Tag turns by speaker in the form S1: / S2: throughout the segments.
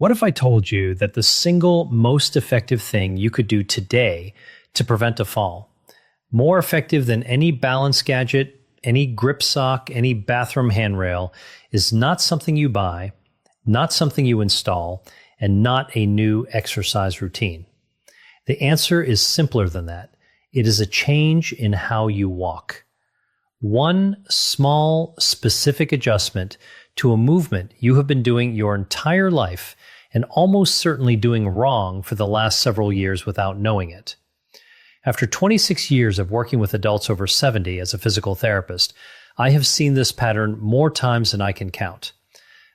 S1: What if I told you that the single most effective thing you could do today to prevent a fall, more effective than any balance gadget, any grip sock, any bathroom handrail, is not something you buy, not something you install, and not a new exercise routine? The answer is simpler than that. It is a change in how you walk. One small, specific adjustment to a movement you have been doing your entire life and almost certainly doing wrong for the last several years without knowing it. After 26 years of working with adults over 70 as a physical therapist, I have seen this pattern more times than I can count.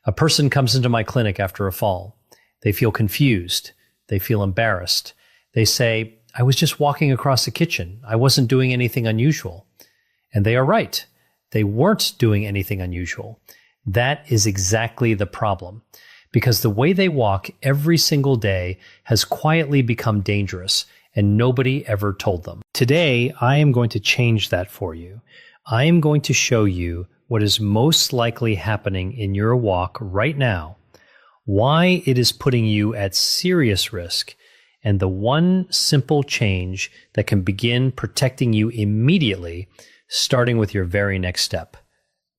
S1: A person comes into my clinic after a fall. They feel confused. They feel embarrassed. They say, "I was just walking across the kitchen. I wasn't doing anything unusual." And they are right. They weren't doing anything unusual. That is exactly the problem, because the way they walk every single day has quietly become dangerous, and nobody ever told them. Today, I am going to change that for you. I am going to show you what is most likely happening in your walk right now, why it is putting you at serious risk, and the one simple change that can begin protecting you immediately, starting with your very next step.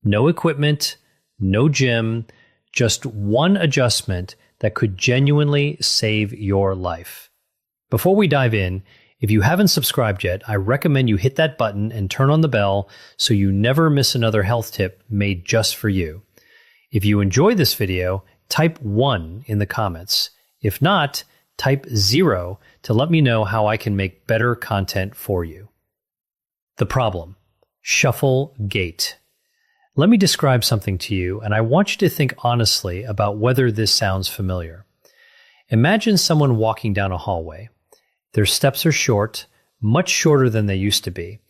S1: No equipment, no gym, just one adjustment that could genuinely save your life. Before we dive in, if you haven't subscribed yet, I recommend you hit that button and turn on the bell so you never miss another health tip made just for you. If you enjoy this video, type 1 in the comments. If not, type 0 to let me know how I can make better content for you. The problem: shuffle gait. Let me describe something to you, and I want you to think honestly about whether this sounds familiar. Imagine someone walking down a hallway. Their steps are short, much shorter than they used to be.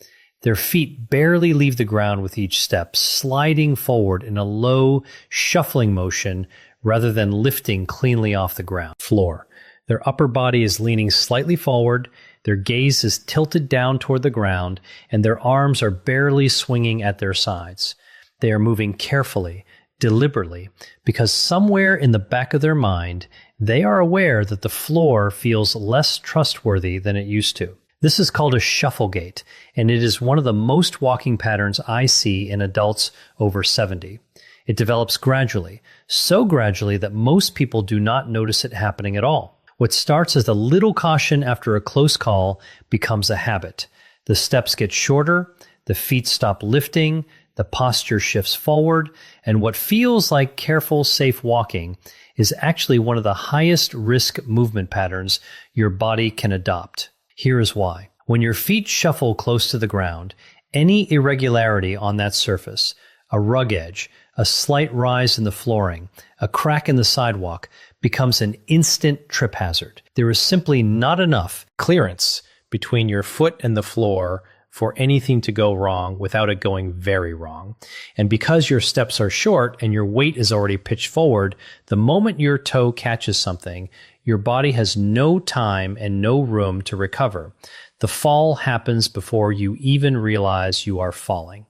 S1: Their feet barely leave the ground with each step, sliding forward in a low, shuffling motion rather than lifting cleanly off the ground floor. Their upper body is leaning slightly forward, their gaze is tilted down toward the ground, and their arms are barely swinging at their sides. They are moving carefully, deliberately, because somewhere in the back of their mind, they are aware that the floor feels less trustworthy than it used to. This is called a shuffle gait, and it is one of the most walking patterns I see in adults over 70. It develops gradually, so gradually that most people do not notice it happening at all. What starts as a little caution after a close call becomes a habit. The steps get shorter, the feet stop lifting, the posture shifts forward, and what feels like careful, safe walking is actually one of the highest risk movement patterns your body can adopt. Here is why. When your feet shuffle close to the ground, any irregularity on that surface, a rug edge, a slight rise in the flooring, a crack in the sidewalk, becomes an instant trip hazard. There is simply not enough clearance between your foot and the floor for anything to go wrong without it going very wrong. And because your steps are short and your weight is already pitched forward, the moment your toe catches something, your body has no time and no room to recover. The fall happens before you even realize you are falling.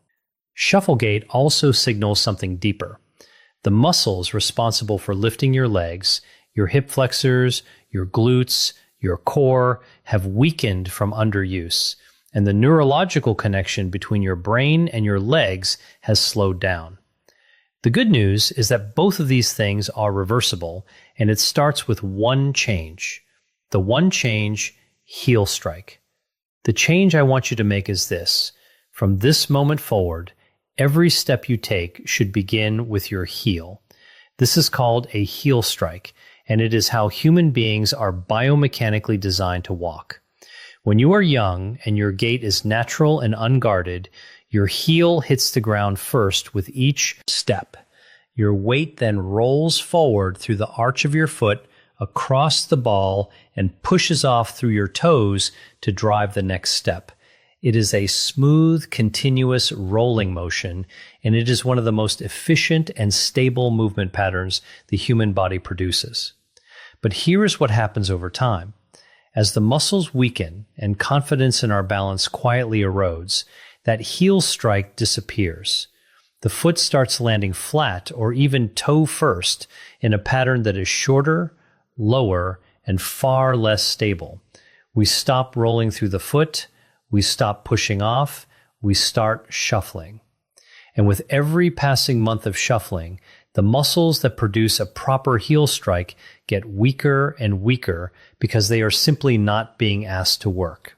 S1: Shuffle gait also signals something deeper. The muscles responsible for lifting your legs, your hip flexors, your glutes, your core, have weakened from underuse, and the neurological connection between your brain and your legs has slowed down. The good news is that both of these things are reversible, and it starts with one change. The one change: heel strike. The change I want you to make is this. From this moment forward, every step you take should begin with your heel. This is called a heel strike, and it is how human beings are biomechanically designed to walk. When you are young and your gait is natural and unguarded, your heel hits the ground first with each step. Your weight then rolls forward through the arch of your foot, across the ball, and pushes off through your toes to drive the next step. It is a smooth, continuous rolling motion, and it is one of the most efficient and stable movement patterns the human body produces. But here is what happens over time. As the muscles weaken and confidence in our balance quietly erodes, that heel strike disappears. The foot starts landing flat or even toe first in a pattern that is shorter, lower, and far less stable. We stop rolling through the foot, we stop pushing off, we start shuffling. And with every passing month of shuffling, the muscles that produce a proper heel strike get weaker and weaker because they are simply not being asked to work.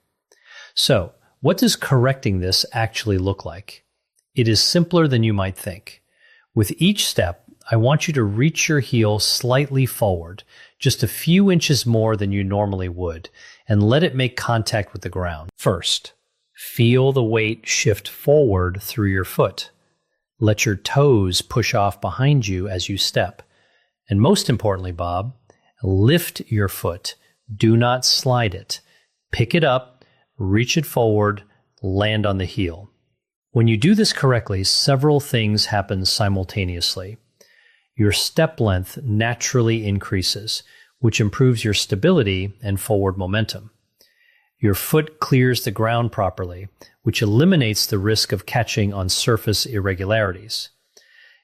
S1: So, what does correcting this actually look like? It is simpler than you might think. With each step, I want you to reach your heel slightly forward, just a few inches more than you normally would, and let it make contact with the ground. First, feel the weight shift forward through your foot. Let your toes push off behind you as you step. And most importantly, Bob, lift your foot. Do not slide it. Pick it up, reach it forward, land on the heel. When you do this correctly, several things happen simultaneously. Your step length naturally increases, which improves your stability and forward momentum. Your foot clears the ground properly, which eliminates the risk of catching on surface irregularities.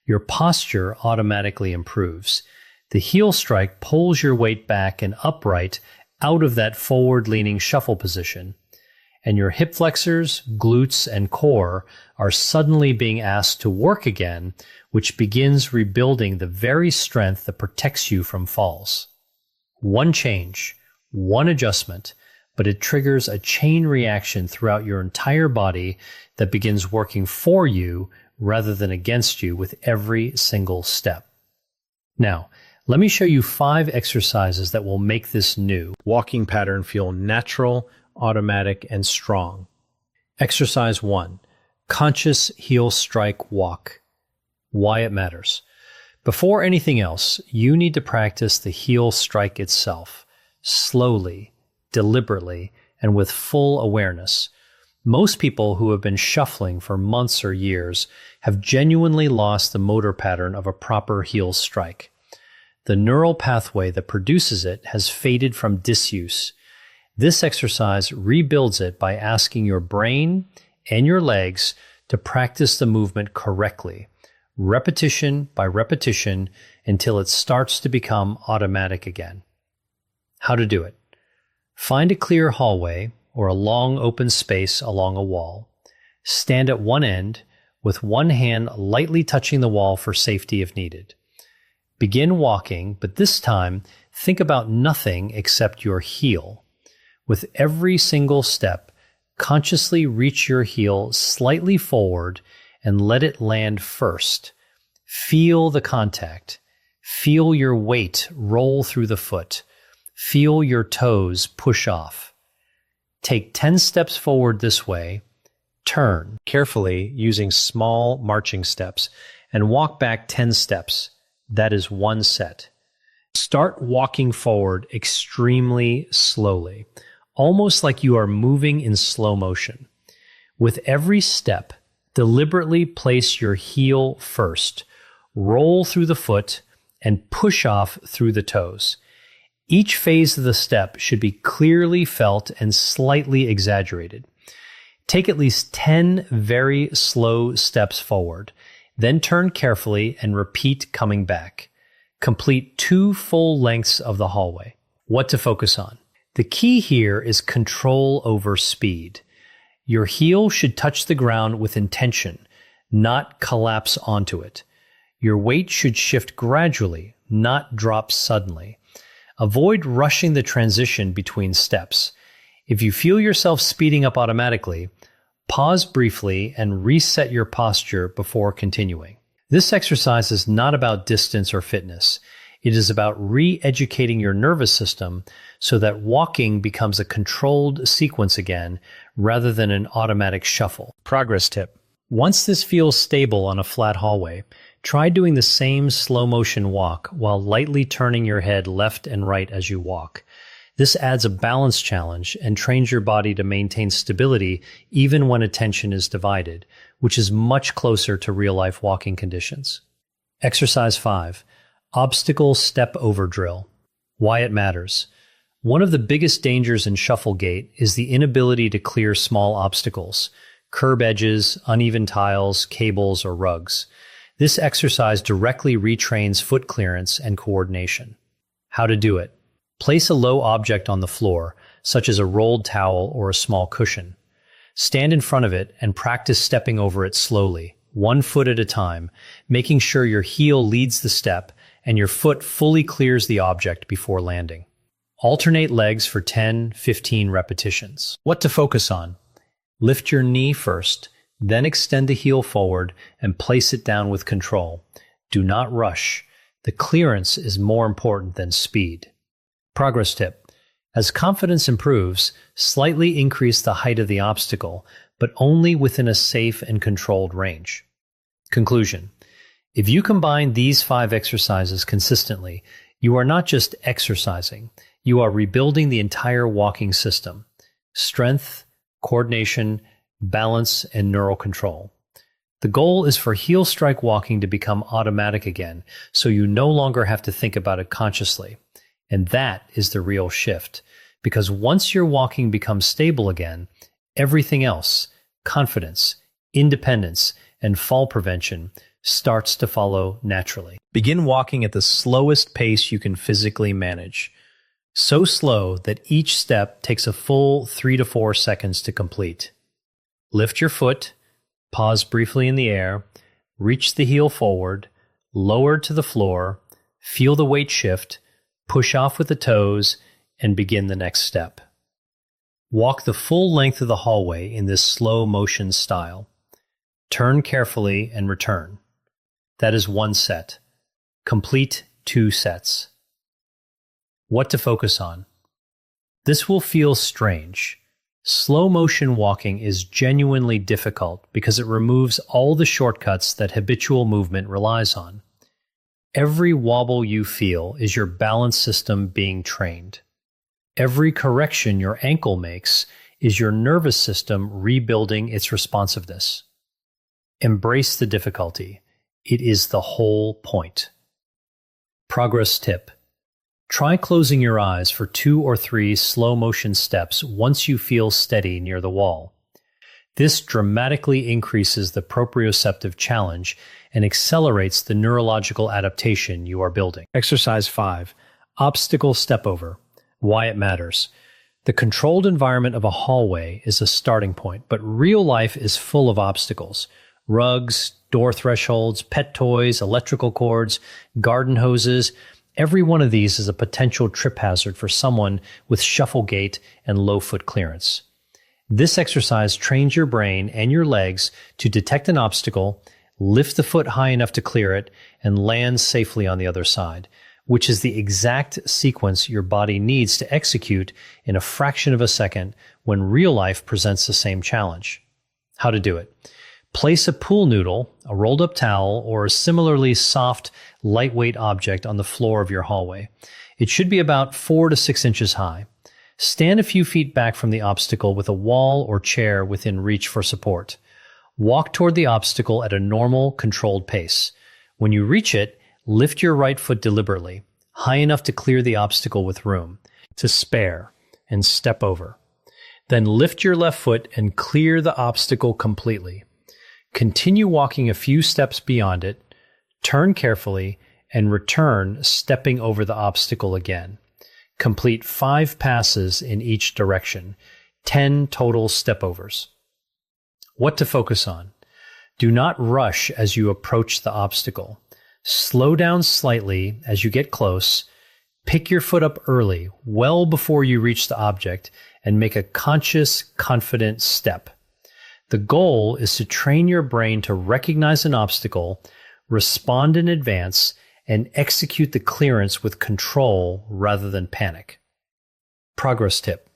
S1: Your posture automatically improves. The heel strike pulls your weight back and upright out of that forward-leaning shuffle position, and your hip flexors, glutes, and core are suddenly being asked to work again, which begins rebuilding the very strength that protects you from falls. One change, one adjustment, but it triggers a chain reaction throughout your entire body that begins working for you rather than against you with every single step. Now, let me show you 5 exercises that will make this new walking pattern feel natural, automatic, and strong. Exercise 1, conscious heel strike walk. Why it matters. Before anything else, you need to practice the heel strike itself, slowly, deliberately, and with full awareness. Most people who have been shuffling for months or years have genuinely lost the motor pattern of a proper heel strike. The neural pathway that produces it has faded from disuse. This exercise rebuilds it by asking your brain and your legs to practice the movement correctly, repetition by repetition, until it starts to become automatic again. How to do it. Find a clear hallway or a long open space along a wall. Stand at one end with one hand lightly touching the wall for safety if needed. Begin walking, but this time think about nothing except your heel. With every single step, consciously reach your heel slightly forward and let it land first. Feel the contact. Feel your weight roll through the foot. Feel your toes push off. Take 10 steps forward this way, turn carefully using small marching steps, and walk back 10 steps. That is one set. Start walking forward extremely slowly, almost like you are moving in slow motion. With every step, deliberately place your heel first, roll through the foot, and push off through the toes. Each phase of the step should be clearly felt and slightly exaggerated. Take at least 10 very slow steps forward, then turn carefully and repeat coming back. Complete 2 full lengths of the hallway. What to focus on? The key here is control over speed. Your heel should touch the ground with intention, not collapse onto it. Your weight should shift gradually, not drop suddenly. Avoid rushing the transition between steps. If you feel yourself speeding up automatically, pause briefly and reset your posture before continuing. This exercise is not about distance or fitness. It is about re-educating your nervous system so that walking becomes a controlled sequence again rather than an automatic shuffle. Progress tip. Once this feels stable on a flat hallway, try doing the same slow motion walk while lightly turning your head left and right as you walk. This adds a balance challenge and trains your body to maintain stability even when attention is divided, which is much closer to real-life walking conditions. Exercise 5. Obstacle step over drill. Why it matters. One of the biggest dangers in shuffle gait is the inability to clear small obstacles, curb edges, uneven tiles, cables, or rugs. This exercise directly retrains foot clearance and coordination. How to do it. Place a low object on the floor, such as a rolled towel or a small cushion. Stand in front of it and practice stepping over it slowly, 1 foot at a time, making sure your heel leads the step and your foot fully clears the object before landing. Alternate legs for 10-15 repetitions. What to focus on? Lift your knee first, then extend the heel forward and place it down with control. Do not rush. The clearance is more important than speed. Progress tip. As confidence improves, slightly increase the height of the obstacle, but only within a safe and controlled range. Conclusion. If you combine these 5 exercises consistently, you are not just exercising, you are rebuilding the entire walking system. Strength, coordination, balance, and neural control. The goal is for heel strike walking to become automatic again, so you no longer have to think about it consciously. And that is the real shift, because once your walking becomes stable again, everything else, confidence, independence, and fall prevention, starts to follow naturally. Begin walking at the slowest pace you can physically manage. So slow that each step takes a full 3 to 4 seconds to complete. Lift your foot, pause briefly in the air, reach the heel forward, lower to the floor, feel the weight shift, push off with the toes, and begin the next step. Walk the full length of the hallway in this slow motion style. Turn carefully and return. That is 1 set. Complete 2 sets. What to focus on? This will feel strange. Slow motion walking is genuinely difficult because it removes all the shortcuts that habitual movement relies on. Every wobble you feel is your balance system being trained. Every correction your ankle makes is your nervous system rebuilding its responsiveness. Embrace the difficulty. It is the whole point. Progress tip. Try closing your eyes for 2 or 3 slow motion steps once you feel steady near the wall. This dramatically increases the proprioceptive challenge and accelerates the neurological adaptation you are building. Exercise 5. Obstacle step over. Why it matters. The controlled environment of a hallway is a starting point, but real life is full of obstacles. Rugs, door thresholds, pet toys, electrical cords, garden hoses. Every one of these is a potential trip hazard for someone with shuffle gait and low foot clearance. This exercise trains your brain and your legs to detect an obstacle, lift the foot high enough to clear it, and land safely on the other side, which is the exact sequence your body needs to execute in a fraction of a second when real life presents the same challenge. How to do it. Place a pool noodle, a rolled up towel, or a similarly soft, lightweight object on the floor of your hallway. It should be about 4 to 6 inches high. Stand a few feet back from the obstacle with a wall or chair within reach for support. Walk toward the obstacle at a normal, controlled pace. When you reach it, lift your right foot deliberately, high enough to clear the obstacle with room, to spare, and step over. Then lift your left foot and clear the obstacle completely. Continue walking a few steps beyond it, turn carefully, and return, stepping over the obstacle again. Complete 5 passes in each direction, 10 total stepovers. What to focus on? Do not rush as you approach the obstacle. Slow down slightly as you get close. Pick your foot up early, well before you reach the object, and make a conscious, confident step. The goal is to train your brain to recognize an obstacle, respond in advance, and execute the clearance with control rather than panic. Progress tip.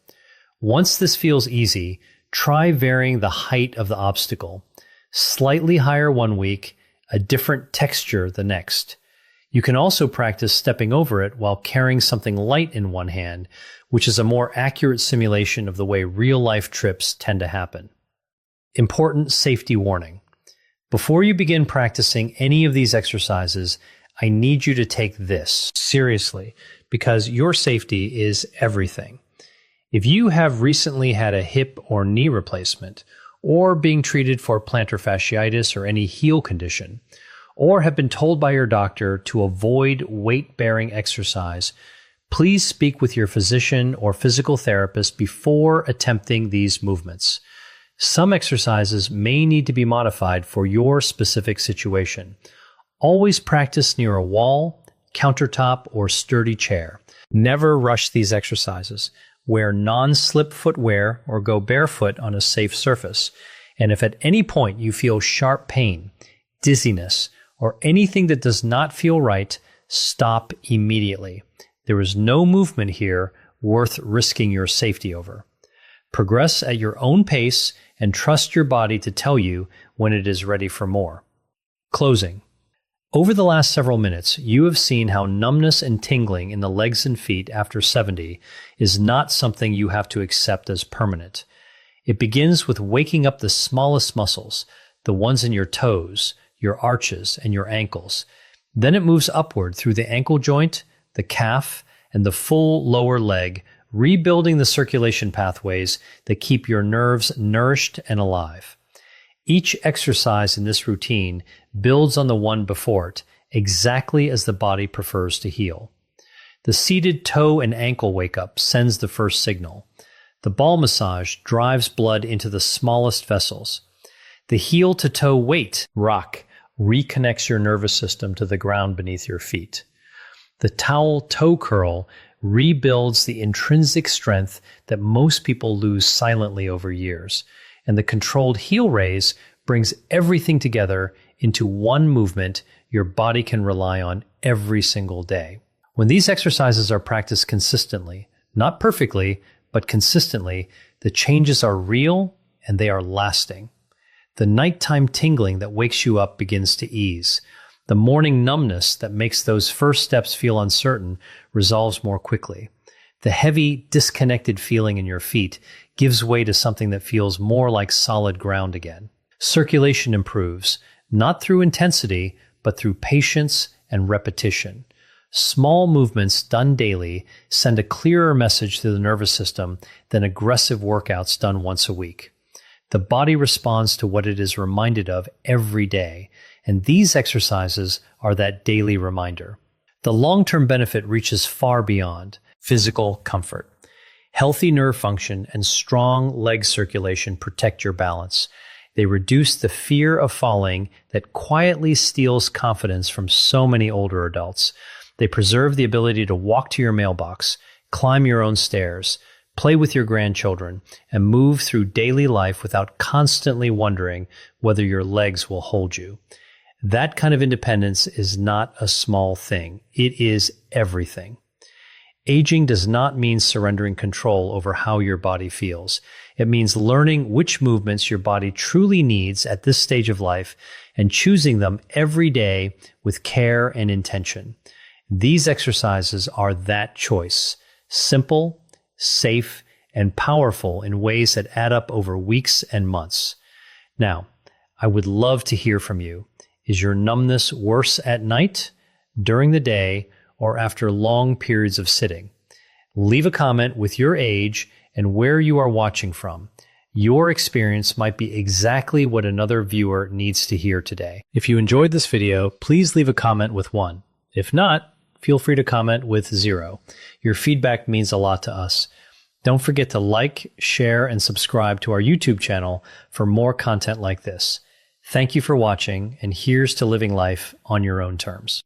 S1: Once this feels easy, try varying the height of the obstacle. Slightly higher one week, a different texture the next. You can also practice stepping over it while carrying something light in one hand, which is a more accurate simulation of the way real-life trips tend to happen. Important safety warning. Before you begin practicing any of these exercises, I need you to take this seriously because your safety is everything. If you have recently had a hip or knee replacement, or being treated for plantar fasciitis or any heel condition, or have been told by your doctor to avoid weight-bearing exercise, Please speak with your physician or physical therapist before attempting these movements. Some exercises may need to be modified for your specific situation. Always practice near a wall, countertop, or sturdy chair. Never rush these exercises. Wear non-slip footwear or go barefoot on a safe surface. And if at any point you feel sharp pain, dizziness, or anything that does not feel right, stop immediately. There is no movement here worth risking your safety over. Progress at your own pace and trust your body to tell you when it is ready for more. Closing. Over the last several minutes, you have seen how numbness and tingling in the legs and feet after 70 is not something you have to accept as permanent. It begins with waking up the smallest muscles, the ones in your toes, your arches, and your ankles. Then it moves upward through the ankle joint, the calf, and the full lower leg, rebuilding the circulation pathways that keep your nerves nourished and alive. Each exercise in this routine builds on the one before it, exactly as the body prefers to heal. The seated toe and ankle wake-up sends the first signal. The ball massage drives blood into the smallest vessels. The heel-to-toe weight rock reconnects your nervous system to the ground beneath your feet. The towel toe curl rebuilds the intrinsic strength that most people lose silently over years. And the controlled heel raise brings everything together into one movement your body can rely on every single day. When these exercises are practiced consistently, not perfectly, but consistently, the changes are real and they are lasting. The nighttime tingling that wakes you up begins to ease. The morning numbness that makes those first steps feel uncertain resolves more quickly. The heavy, disconnected feeling in your feet gives way to something that feels more like solid ground again. Circulation improves, not through intensity, but through patience and repetition. Small movements done daily send a clearer message to the nervous system than aggressive workouts done once a week. The body responds to what it is reminded of every day, and these exercises are that daily reminder. The long-term benefit reaches far beyond physical comfort. Healthy nerve function and strong leg circulation protect your balance. They reduce the fear of falling that quietly steals confidence from so many older adults. They preserve the ability to walk to your mailbox, climb your own stairs, play with your grandchildren, and move through daily life without constantly wondering whether your legs will hold you. That kind of independence is not a small thing. It is everything. Aging does not mean surrendering control over how your body feels. It means learning which movements your body truly needs at this stage of life and choosing them every day with care and intention. These exercises are that choice, simple, safe, and powerful in ways that add up over weeks and months. Now, I would love to hear from you. Is your numbness worse at night, during the day, or after long periods of sitting? Leave a comment with your age and where you are watching from. Your experience might be exactly what another viewer needs to hear today. If you enjoyed this video, please leave a comment with 1. If not, feel free to comment with 0. Your feedback means a lot to us. Don't forget to like, share, and subscribe to our YouTube channel for more content like this. Thank you for watching, and here's to living life on your own terms.